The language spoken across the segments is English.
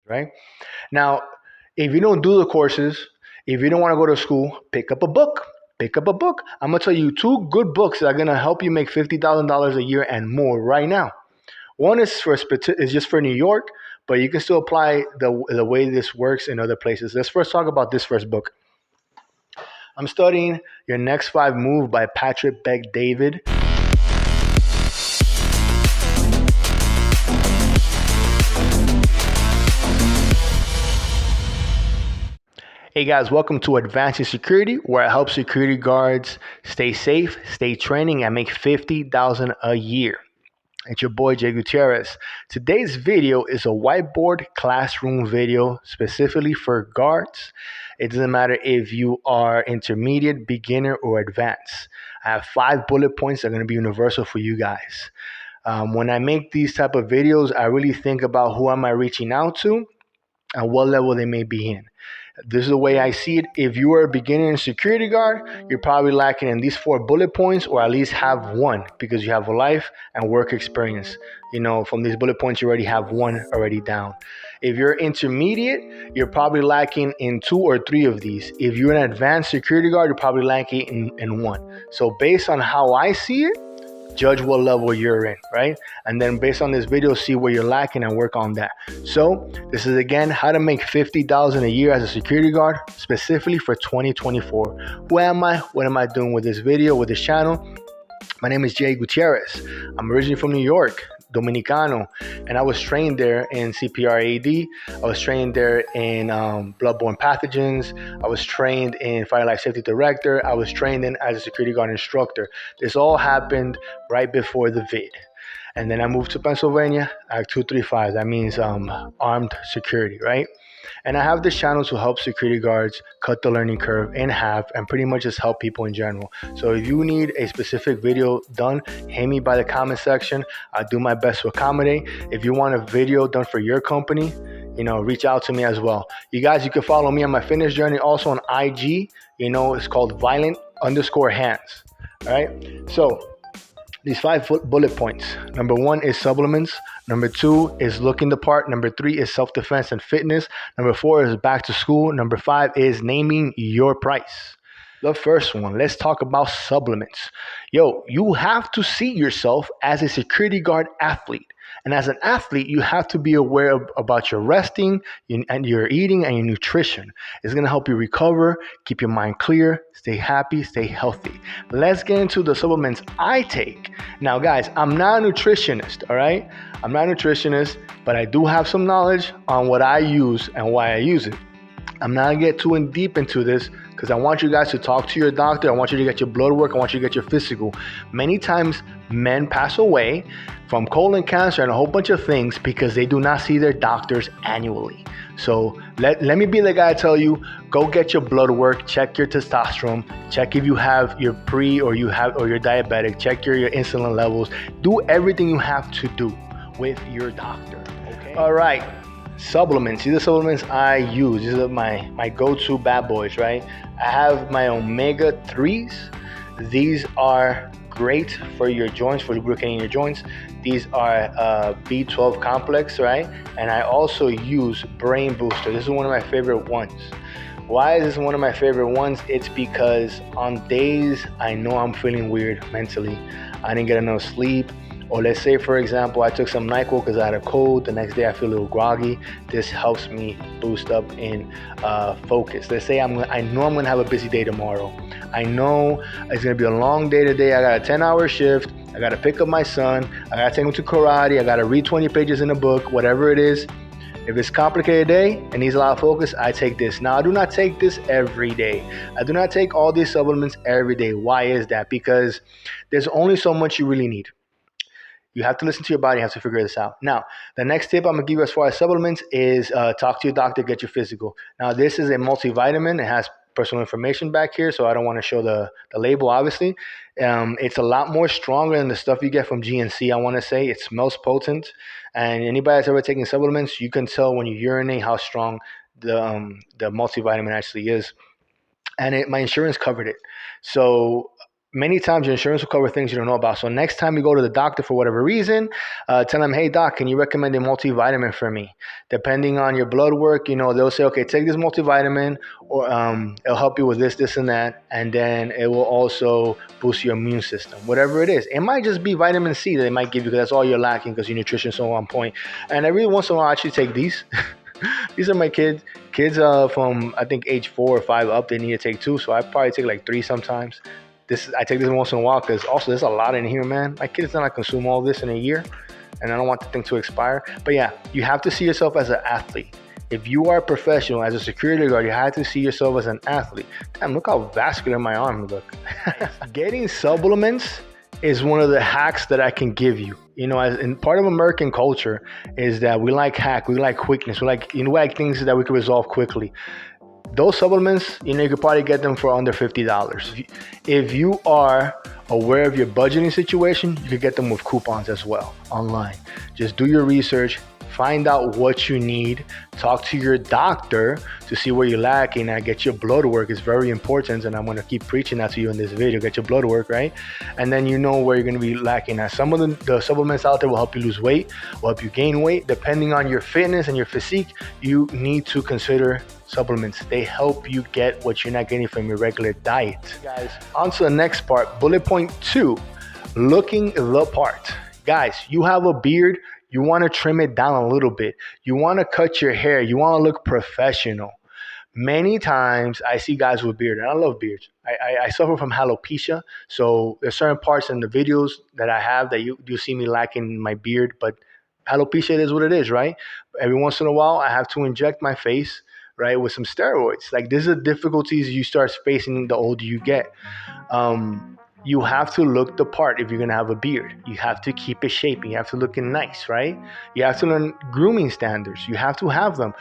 right? Now, if you don't do the courses, if you don't want to go to school, pick up a book. Pick up a book. I'm gonna tell you two good books that are gonna help you make $50,000 a year and more right now. One is just for New York, but you can still apply the way this works in other places. Let's first talk about this first book. I'm studying Your Next Five Move by Patrick Beck David. Hey guys, welcome to Advancing Security, where I help security guards stay safe, stay training, and make $50,000 a year. It's your boy Jay Gutierrez. Today's video is a whiteboard classroom video specifically for guards. It doesn't matter if you are intermediate, beginner, or advanced. I have 5 bullet points that are going to be universal for you guys. When I make these type of videos, I really think about who am I reaching out to and what level they may be in. This is the way I see it. If you are a beginner and security guard, you're probably lacking in these 4 bullet points, or at least have one, because you have a life and work experience. From these bullet points, you already have one already down. If you're intermediate, you're probably lacking in 2 or 3 of these. If you're an advanced security guard, you're probably lacking in 1. So based on how I see it, judge what level you're in, right? And then based on this video, see where you're lacking and work on that. So this is, again, how to make $50,000 a year as a security guard, specifically for 2024. Who am I? What am I doing with this video, with this channel? My name is Jay Gutierrez. I'm originally from New York, Dominicano, and I was trained there in CPR-AD. I was trained there in bloodborne pathogens. I was trained in fire life safety director. I was trained in as a security guard instructor. This all happened right before the vid. And then I moved to Pennsylvania, Act 235. That means armed security, right? And I have this channel to help security guards cut the learning curve in half and pretty much just help people in general. So if you need a specific video done, hit me by the comment section. I'll do my best to accommodate. If you want a video done for your company, reach out to me as well. You guys, you can follow me on my fitness journey also on IG. It's called violent_hands. All right. So these 5 bullet points. Number 1 is supplements. Number 2 is looking the part. Number 3 is self-defense and fitness. Number 4 is back to school. Number 5 is naming your price. The first one, let's talk about supplements. You have to see yourself as a security guard athlete. And as an athlete, you have to be aware about your resting and your eating and your nutrition. It's going to help you recover, keep your mind clear, stay happy, stay healthy. Let's get into the supplements I take. Now, guys, I'm not a nutritionist, all right? I'm not a nutritionist, but I do have some knowledge on what I use and why I use it. I'm not going to get too in deep into this because I want you guys to talk to your doctor. I want you to get your blood work. I want you to get your physical. Many times men pass away from colon cancer and a whole bunch of things because they do not see their doctors annually. So let me be the guy to tell you, go get your blood work, check your testosterone, check if you have your pre or you're diabetic, check your insulin levels. Do everything you have to do with your doctor. Okay. All right. Supplements. These are supplements I use. These are my go-to bad boys, right? I have my omega-3s. These are great for your joints, for lubricating your joints. These are B12 complex, right? And I also use Brain Booster. This is one of my favorite ones. Why is this one of my favorite ones? It's because on days I know I'm feeling weird mentally, I didn't get enough sleep, or let's say, for example, I took some NyQuil because I had a cold. The next day I feel a little groggy. This helps me boost up in focus. Let's say I know I'm going to have a busy day tomorrow. I know it's going to be a long day today. I got a 10-hour shift. I got to pick up my son. I got to take him to karate. I got to read 20 pages in a book, whatever it is. If it's a complicated day and needs a lot of focus, I take this. Now, I do not take this every day. I do not take all these supplements every day. Why is that? Because there's only so much you really need. You have to listen to your body. You have to figure this out. Now, the next tip I'm going to give you as far as supplements is talk to your doctor, get your physical. Now, this is a multivitamin. It has personal information back here, so I don't want to show the label, obviously. It's a lot more stronger than the stuff you get from GNC, I want to say. It smells potent. And anybody that's ever taken supplements, you can tell when you urinate how strong the multivitamin actually is. And my insurance covered it. So many times your insurance will cover things you don't know about. So next time you go to the doctor for whatever reason, tell them, hey doc, can you recommend a multivitamin for me? Depending on your blood work, they'll say, okay, take this multivitamin, or it'll help you with this, this, and that, and then it will also boost your immune system. Whatever it is, it might just be vitamin C that they might give you because that's all you're lacking because your nutrition's so on point. And every once in a while, I actually take these. These are my kids from I think age 4 or 5 up. They need to take two, so I probably take like three sometimes. I take this once in a while because also there's a lot in here, man. My kids don't consume all this in a year, and I don't want the thing to expire. But yeah, you have to see yourself as an athlete. If you are a professional, as a security guard, you have to see yourself as an athlete. Damn, look how vascular my arm look. Getting supplements is one of the hacks that I can give you. In part of American culture is that we like we like quickness, we like things that we can resolve quickly. Those supplements, you could probably get them for under $50. If you are aware of your budgeting situation, you could get them with coupons as well online. Just do your research, find out what you need, talk to your doctor to see where you're lacking, and get your blood work is very important, and I'm going to keep preaching that to you in this video. Get your blood work, right? And then you know where you're going to be lacking at. Some of the supplements out there will help you lose weight, will help you gain weight. Depending on your fitness and your physique, you need to consider supplements. They help you get what you're not getting from your regular diet. Guys, on to the next part, bullet point 2, looking the part. Guys, you have a beard, you want to trim it down a little bit. You want to cut your hair. You want to look professional. Many times I see guys with beard, and I love beards. I suffer from alopecia, so there's certain parts in the videos that I have that you see me lacking my beard, but alopecia is what it is, right? Every once in a while, I have to inject my face, right, with some steroids. Like, these are difficulties you start facing the older you get. You have to look the part if you're going to have a beard. You have to keep it shaping. You have to look nice, right? You have to learn grooming standards. You have to have them.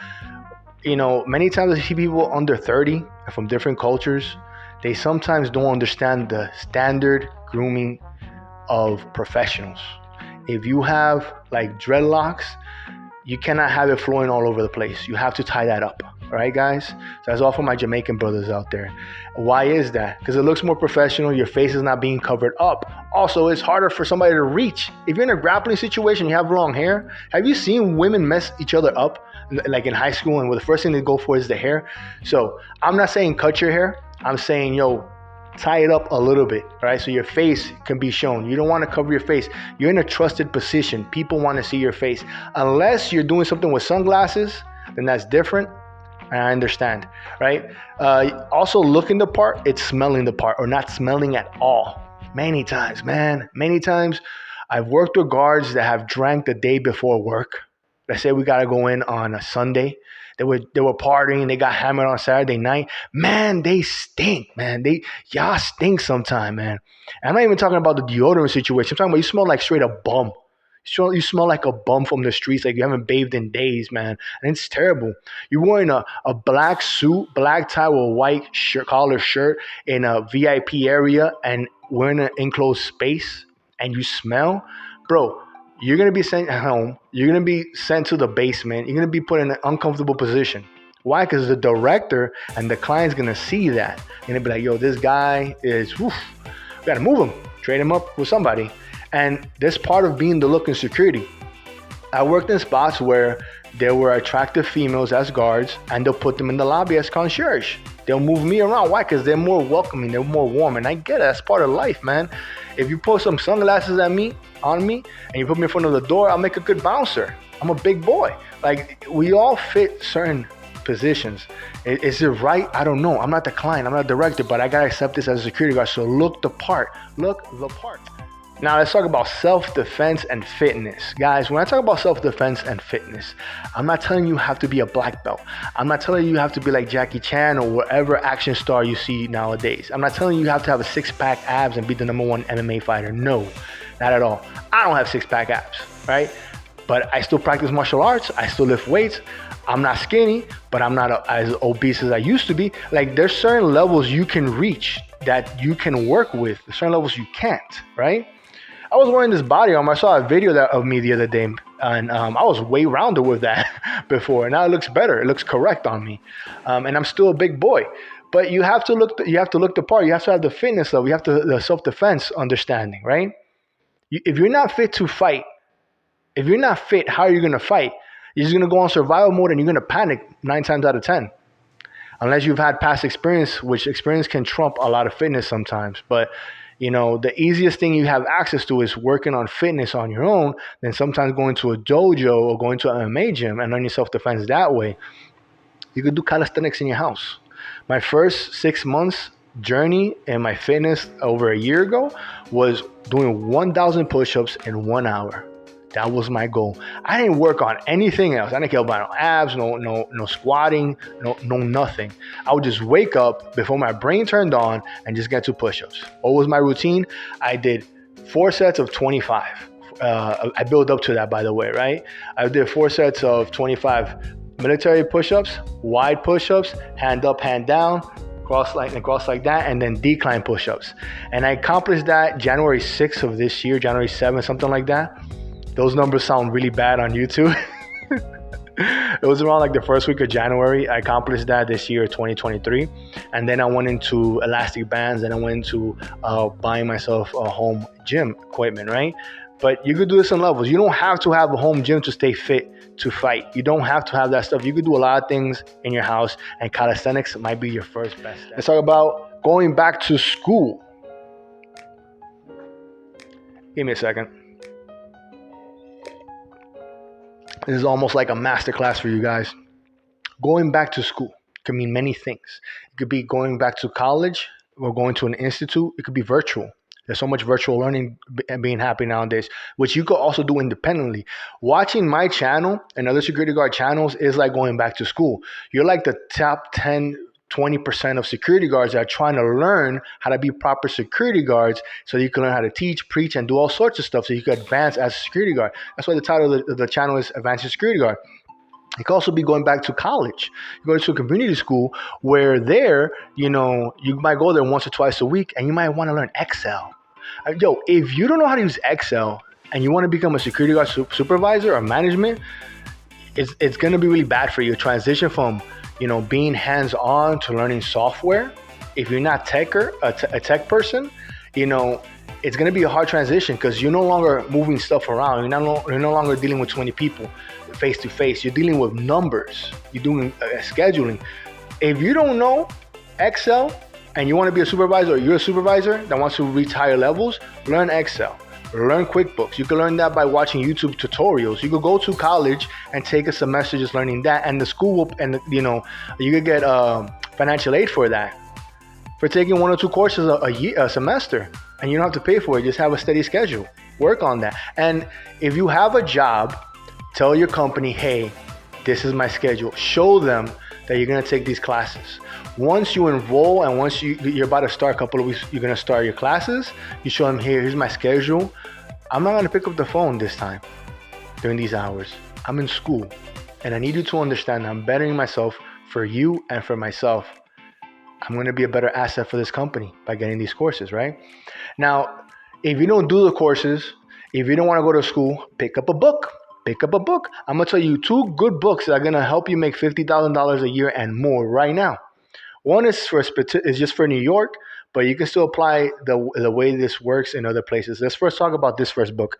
Many times I see people under 30 from different cultures. They sometimes don't understand the standard grooming of professionals. If you have like dreadlocks, you cannot have it flowing all over the place. You have to tie that up. All right, guys? So that's all for my Jamaican brothers out there. Why is that? Because it looks more professional. Your face is not being covered up. Also, it's harder for somebody to reach. If you're in a grappling situation, you have long hair. Have you seen women mess each other up, like in high school, and the first thing they go for is the hair? So I'm not saying cut your hair. I'm saying, tie it up a little bit, right? So your face can be shown. You don't want to cover your face. You're in a trusted position. People want to see your face. Unless you're doing something with sunglasses, then that's different. I understand, right? Also, looking the part, it's smelling the part or not smelling at all. Many times, man. Many times I've worked with guards that have drank the day before work. Let's say we got to go in on a Sunday. They were partying. They got hammered on Saturday night. Man, they stink, man. Y'all stink sometime, man. And I'm not even talking about the deodorant situation. I'm talking about you smell like straight up bum. You smell like a bum from the streets, like you haven't bathed in days, man. And it's terrible. You're wearing a black suit, black tie with a white collar shirt in a VIP area and we're in an enclosed space and you smell. Bro, you're going to be sent home. You're going to be sent to the basement. You're going to be put in an uncomfortable position. Why? Because the director and the client's going to see that. And they'll be like, yo, this guy is, we got to move him, trade him up with somebody. And this part of being the look in security. I worked in spots where there were attractive females as guards, and they'll put them in the lobby as concierge. They'll move me around. Why? Because they're more welcoming, they're more warm, and I get it. That's part of life, man. If you put some sunglasses on me, and you put me in front of the door, I'll make a good bouncer. I'm a big boy. Like, we all fit certain positions. Is it right? I don't know. I'm not the client. I'm not the director, but I gotta accept this as a security guard. So look the part. Look the part. Now let's talk about self-defense and fitness. Guys, when I talk about self-defense and fitness, I'm not telling you have to be a black belt. I'm not telling you have to be like Jackie Chan or whatever action star you see nowadays. I'm not telling you have to have a six-pack abs and be the #1 MMA fighter. No, not at all. I don't have six-pack abs, right? But I still practice martial arts. I still lift weights. I'm not skinny, but I'm not as obese as I used to be. Like, there's certain levels you can reach that you can work with. There's certain levels you can't, right? I was wearing this body armor. I saw a video of me the other day, and I was way rounder with that before. Now it looks better. It looks correct on me. And I'm still a big boy. But you have to look. You have to look the part. You have to have the fitness level. You have to the self defense understanding, right? If you're not fit to fight, if you're not fit, how are you gonna fight? You're just gonna go on survival mode and you're gonna panic 9 times out of 10. Unless you've had past experience, which experience can trump a lot of fitness sometimes. But the easiest thing you have access to is working on fitness on your own, then sometimes going to a dojo or going to an MMA gym and learning self-defense that way. You could do calisthenics in your house. My first 6 months journey in my fitness over a year ago was doing 1,000 push-ups in 1 hour. That was my goal. I didn't work on anything else. I didn't care about no abs, no squatting, no nothing. I would just wake up before my brain turned on and just get to push-ups. What was my routine? I did 4 sets of 25. I built up to that, by the way, right? I did 4 sets of 25 military push-ups, wide push-ups, hand up, hand down, cross like that, and then decline push-ups. And I accomplished that January 6th of this year, January 7th, something like that. Those numbers sound really bad on YouTube. It was around like the first week of January. I accomplished that this year, 2023. And then I went into elastic bands and I went into buying myself a home gym equipment, right? But you could do this in levels. You don't have to have a home gym to stay fit to fight. You don't have to have that stuff. You could do a lot of things in your house, and calisthenics might be your first best step. Let's talk about going back to school. Give me a second. This is almost like a masterclass for you guys. Going back to school can mean many things. It could be going back to college or going to an institute. It could be virtual. There's so much virtual learning being happening nowadays, which you could also do independently. Watching my channel and other security guard channels is like going back to school. You're like the top 10, 20% of security guards that are trying to learn how to be proper security guards so you can learn how to teach, preach, and do all sorts of stuff so you can advance as a security guard. That's why the title of the channel is Advancing Security Guard. You could also be going back to college. You go to a community school where there, you might go there once or twice a week and you might want to learn Excel. If you don't know how to use Excel and you want to become a security guard supervisor or management, it's going to be really bad for you. Transition from being hands-on to learning software. If you're not a tech person, it's going to be a hard transition because you're no longer moving stuff around. You're no longer dealing with 20 people face to face. You're dealing with numbers. You're doing scheduling. If you don't know Excel and you want to be a supervisor, or you're a supervisor that wants to reach higher levels, learn Excel. Learn QuickBooks. You can learn that by watching YouTube tutorials. You could go to college and take a semester just learning that, and the school will, and you could get financial aid for that, for taking 1 or 2 courses a semester, and you don't have to pay for it. Just have a steady schedule. Work on that. And if you have a job, tell your company, hey, this is my schedule. Show them that you're going to take these classes. Once you enroll and once you're about to start, a couple of weeks, you're going to start your classes, you show them, here's my schedule. I'm not going to pick up the phone this time during these hours. I'm in school, and I need you to understand I'm bettering myself for you and for myself. I'm going to be a better asset for this company by getting these courses, right? Now, if you don't do the courses, if you don't want to go to school, pick up a book. Pick up a book. I'm going to tell you 2 good books that are going to help you make $50,000 a year and more right now. One is just for New York, but you can still apply the way this works in other places. Let's first talk about this first book.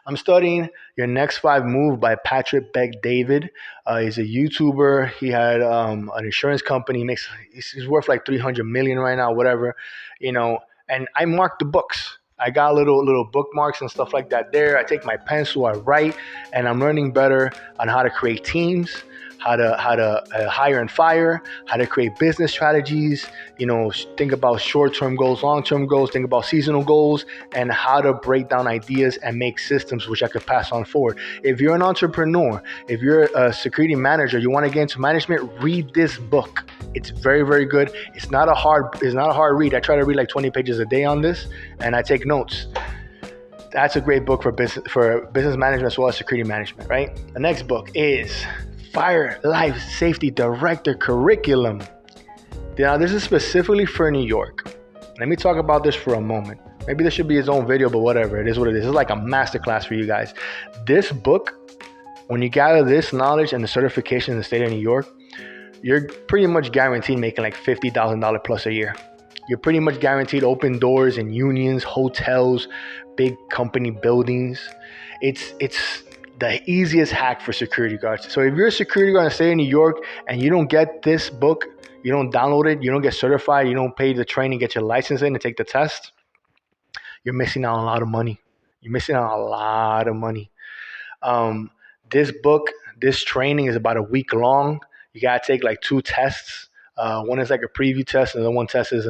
I'm studying Your Next 5 Move by Patrick Bet-David. He's a YouTuber. He had an insurance company. He's worth like $300 million right now, whatever, and I marked the books. I got little bookmarks and stuff like that there. I take my pencil, I write, and I'm learning better on how to create teams, how to hire and fire, how to create business strategies, think about short-term goals, long-term goals, think about seasonal goals, and how to break down ideas and make systems which I could pass on forward. If you're an entrepreneur, if you're a security manager, you want to get into management, read this book. It's very, very good. It's not a hard read. I try to read like 20 pages a day on this, and I take notes. That's a great book for business management as well as security management, right? The next book is Fire Life Safety Director Curriculum. Now, this is specifically for New York. Let me talk about this for a moment. Maybe this should be its own video, but whatever. It is what it is. It's like a masterclass for you guys. This book, when you gather this knowledge and the certification in the state of New York, you're pretty much guaranteed making like $50,000 plus a year. You're pretty much guaranteed open doors in unions, hotels, big company buildings. It's the easiest hack for security guards. So if you're a security guard in the state of New York and you don't get this book, you don't download it, you don't get certified, you don't pay the training, get your license in and take the test, you're missing out on a lot of money. You're missing out on a lot of money. Um, this book, this training is about a week long. You gotta take like two tests. One is like a preview test, and the one test is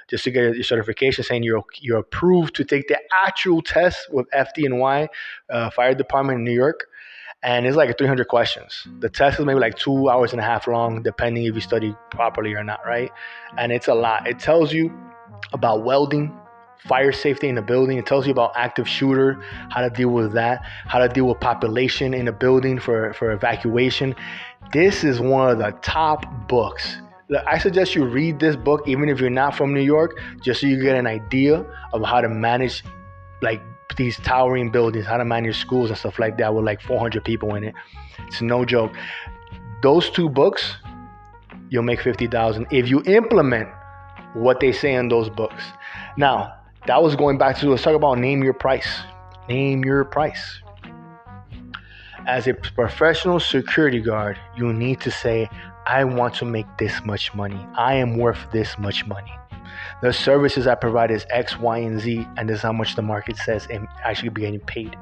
just to get your certification, saying you're approved to take the actual test with FD&Y Fire Department in New York. And it's like 300 questions. The test is maybe like 2 hours and a half long, depending if you study properly or not, right? And it's a lot. It tells you about welding, fire safety in the building. It tells you about active shooter, how to deal with that, how to deal with population in the building for evacuation. This is one of the top books. I suggest you read this book even if you're not from New York, just so you get an idea of how to manage like these towering buildings, how to manage schools and stuff like that with like 400 people in it. It's no joke. Those two books, you'll make 50,000 if you implement what they say in those books. Now, that was going back to, let's talk about name your price. Name your price. As a professional security guard, you need to say, I want to make this much money. I am worth this much money. The services I provide is X, Y, and Z, and this is how much the market says and actually be getting paid.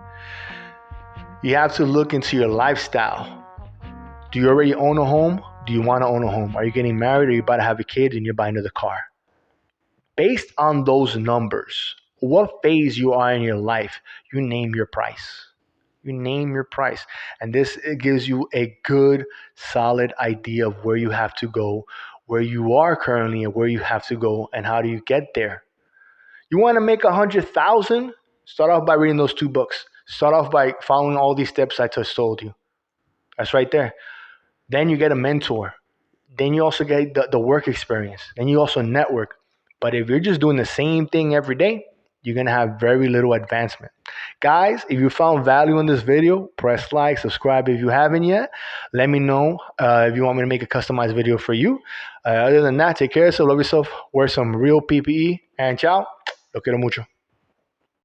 You have to look into your lifestyle. Do you already own a home? Do you want to own a home? Are you getting married? Are you about to have a kid and you're buying another car? Based on those numbers, what phase you are in your life, you name your price. You name your price. And this, it gives you a good, solid idea of where you have to go, where you are currently and where you have to go, and how do you get there. You want to make 100,000? Start off by reading those two books. Start off by following all these steps I just told you. That's right there. Then you get a mentor. Then you also get the work experience. Then you also network. But if you're just doing the same thing every day, you're going to have very little advancement. Guys, if you found value in this video, press like, subscribe if you haven't yet. Let me know if you want me to make a customized video for you. Other than that, take care of yourself, love yourself, wear some real PPE, and ciao. Lo quiero mucho.